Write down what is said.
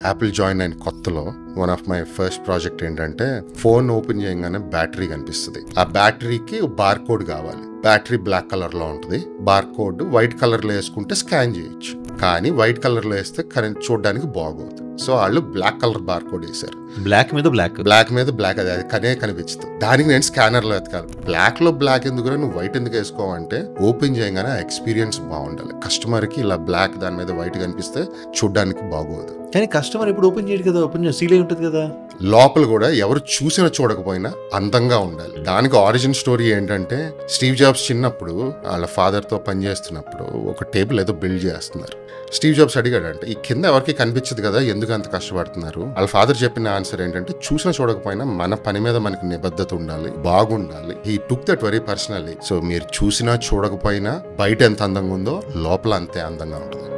Apple join అయిన కొత్తలో one of my first project ఏంటంటే ఫోన్ ఓపెన్ చేయగానే బ్యాటరీ కనిపిస్తుంది. ఆ బ్యాటరీకి బార్ కోడ్ కావాలి. బ్యాటరీ బ్లాక్ కలర్ లో ఉంటుంది, బార్ కోడ్ వైట్ కలర్ లో వేసుకుంటే స్కాన్ చేయొచ్చు. కానీ వైట్ కలర్ లో వేస్తే కరెంట్ చూడడానికి బాగోదు. సో వాళ్ళు బ్లాక్ కలర్ బార్ కోడ్ వేశారు. బ్లాక్ మీద బ్లాక్ అది కనే కనిపించదు. దానికి నేను స్కానర్ లో ఎతకాలి. బ్లాక్ లో బ్లాక్ ఎందుకు, నువ్వు వైట్ ఎందుకు వేసుకోవంటే ఓపెన్ చేయగానే ఎక్స్పీరియన్స్ బాగుండాలి. కస్టమర్ కి ఇలా బ్లాక్ దాని మీద వైట్ కనిపిస్తే చూడడానికి బాగోదు. కానీ కస్టమర్ ఇప్పుడు ఓపెన్ చేయడు కదా, ఓపెన్ సీల్ అయి ఉంటుంది కదా. లోపల కూడా ఎవరు చూసినా చూడకపోయినా అందంగా ఉండాలి. దానికి ఆరిజిన్ స్టోరీ ఏంటంటే, స్టీవ్ జాబ్స్ చిన్నప్పుడు వాళ్ళ ఫాదర్ తో పనిచేస్తున్నప్పుడు ఒక టేబుల్ ఏదో బిల్డ్ చేస్తున్నారు. స్టీవ్ జాబ్స్ అడిగాడంటే, ఈ కింద ఎవరికి కనిపించదు కదా, ఎందుకు అంత కష్టపడుతున్నారు? వాళ్ళ ఫాదర్ చెప్పిన ఆన్సర్ ఏంటంటే, చూసినా చూడకపోయినా మన పని మీద మనకి నిబద్ధత ఉండాలి, బాగుండాలి. He took that very personally. So మీరు చూసినా చూడకపోయినా బయట ఎంత అందంగా ఉందో లోపల అంతే అందంగా ఉంటుంది.